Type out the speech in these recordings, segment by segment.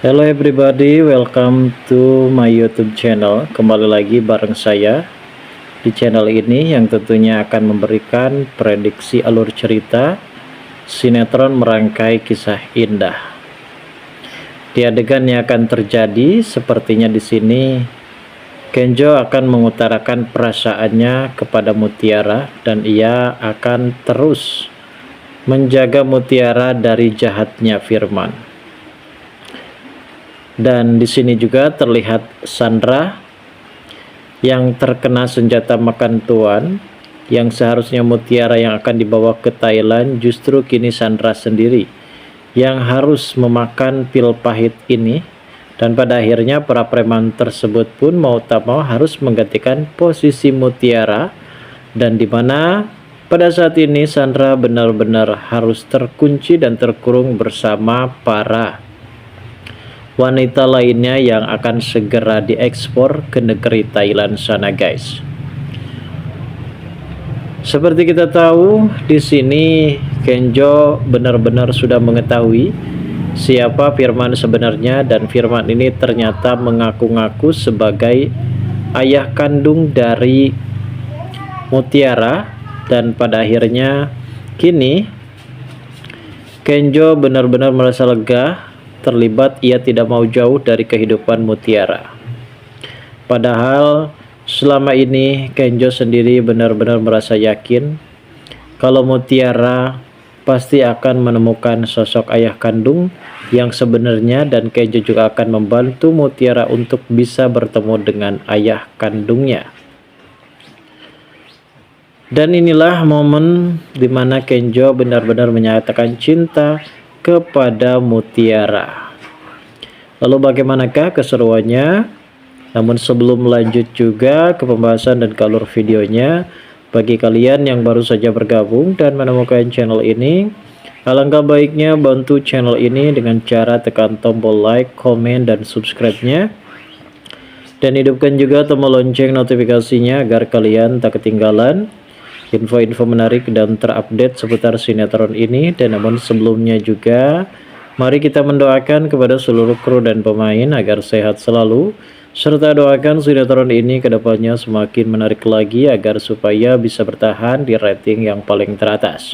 Hello everybody, welcome to my YouTube channel. Kembali lagi bareng saya di channel ini yang tentunya akan memberikan prediksi alur cerita sinetron merangkai kisah indah. Di adegan yang akan terjadi sepertinya di sini Kenjo akan mengutarakan perasaannya kepada Mutiara dan ia akan terus menjaga Mutiara dari jahatnya Firman. Dan di sini juga terlihat Sandra yang terkena senjata makan tuan, yang seharusnya Mutiara yang akan dibawa ke Thailand, justru kini Sandra sendiri yang harus memakan pil pahit ini. Dan pada akhirnya para preman tersebut pun mau tak mau harus menggantikan posisi Mutiara, dan dimana pada saat ini Sandra benar-benar harus terkunci dan terkurung bersama para wanita lainnya yang akan segera diekspor ke negeri Thailand sana, guys. Seperti kita tahu, di sini Kenjo benar-benar sudah mengetahui siapa Firman sebenarnya, dan Firman ini ternyata mengaku-ngaku sebagai ayah kandung dari Mutiara. Dan pada akhirnya kini Kenjo benar-benar merasa lega terlibat, ia tidak mau jauh dari kehidupan Mutiara. Padahal selama ini Kenjo sendiri benar-benar merasa yakin kalau Mutiara pasti akan menemukan sosok ayah kandung yang sebenarnya, dan Kenjo juga akan membantu Mutiara untuk bisa bertemu dengan ayah kandungnya. Dan inilah momen dimana Kenjo benar-benar menyatakan cinta kepada Mutiara. Lalu bagaimanakah keseruannya? Namun sebelum lanjut juga ke pembahasan dan ke alur videonya, bagi kalian yang baru saja bergabung dan menemukan channel ini, alangkah baiknya bantu channel ini dengan cara tekan tombol like, komen, dan subscribe-nya, dan hidupkan juga tombol lonceng notifikasinya agar kalian tak ketinggalan info-info menarik dan terupdate seputar sinetron ini. Dan namun sebelumnya juga, mari kita mendoakan kepada seluruh kru dan pemain agar sehat selalu, serta doakan sinetron ini kedepannya semakin menarik lagi agar supaya bisa bertahan di rating yang paling teratas.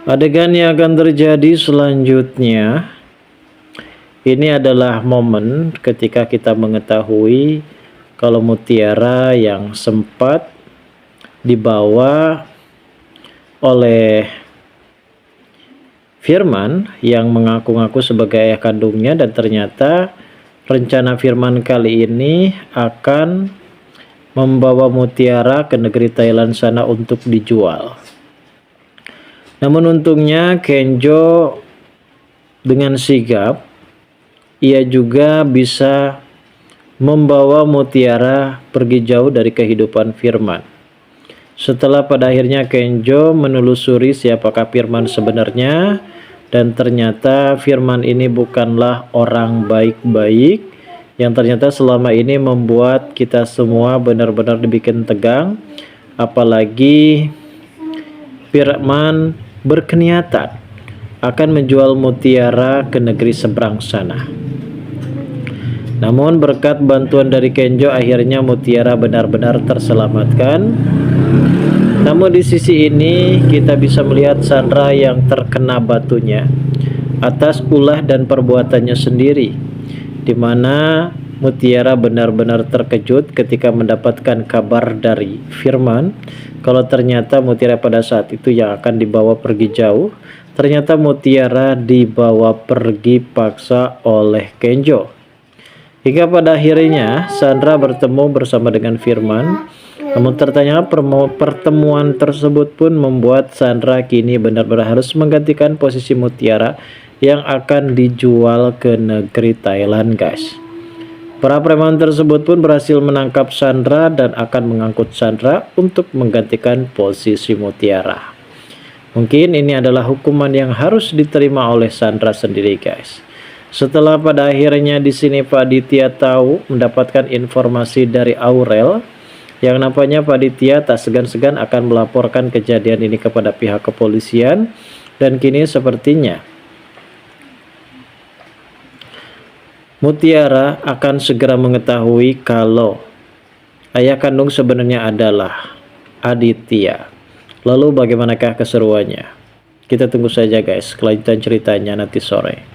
Adegan yang akan terjadi selanjutnya, ini adalah momen ketika kita mengetahui kalau Mutiara yang sempat dibawa oleh Firman yang mengaku-ngaku sebagai ayah kandungnya, dan ternyata rencana Firman kali ini akan membawa Mutiara ke negeri Thailand sana untuk dijual. Namun untungnya Kenjo dengan sigap, ia juga bisa membawa Mutiara pergi jauh dari kehidupan Firman. Setelah pada akhirnya Kenjo menelusuri siapakah Firman sebenarnya, dan ternyata Firman ini bukanlah orang baik-baik yang ternyata selama ini membuat kita semua benar-benar dibikin tegang. Apalagi Firman berkeniatan akan menjual Mutiara ke negeri seberang sana. Namun berkat bantuan dari Kenjo akhirnya Mutiara benar-benar terselamatkan. Namun di sisi ini kita bisa melihat Sandra yang terkena batunya atas ulah dan perbuatannya sendiri, dimana Mutiara benar-benar terkejut ketika mendapatkan kabar dari Firman kalau ternyata Mutiara pada saat itu yang akan dibawa pergi jauh, ternyata Mutiara dibawa pergi paksa oleh Kenjo. Hingga pada akhirnya Sandra bertemu bersama dengan Firman. Namun ternyata pertemuan tersebut pun membuat Sandra kini benar-benar harus menggantikan posisi Mutiara yang akan dijual ke negeri Thailand, guys. Para preman tersebut pun berhasil menangkap Sandra dan akan mengangkut Sandra untuk menggantikan posisi Mutiara. Mungkin ini adalah hukuman yang harus diterima oleh Sandra sendiri, guys. Setelah pada akhirnya di sini Pak Ditya tahu mendapatkan informasi dari Aurel, yang nampaknya Pak Ditya tak segan-segan akan melaporkan kejadian ini kepada pihak kepolisian, dan kini sepertinya Mutiara akan segera mengetahui kalau ayah kandung sebenarnya adalah Aditya. Lalu bagaimanakah keseruannya? Kita tunggu saja guys, kelanjutan ceritanya nanti sore.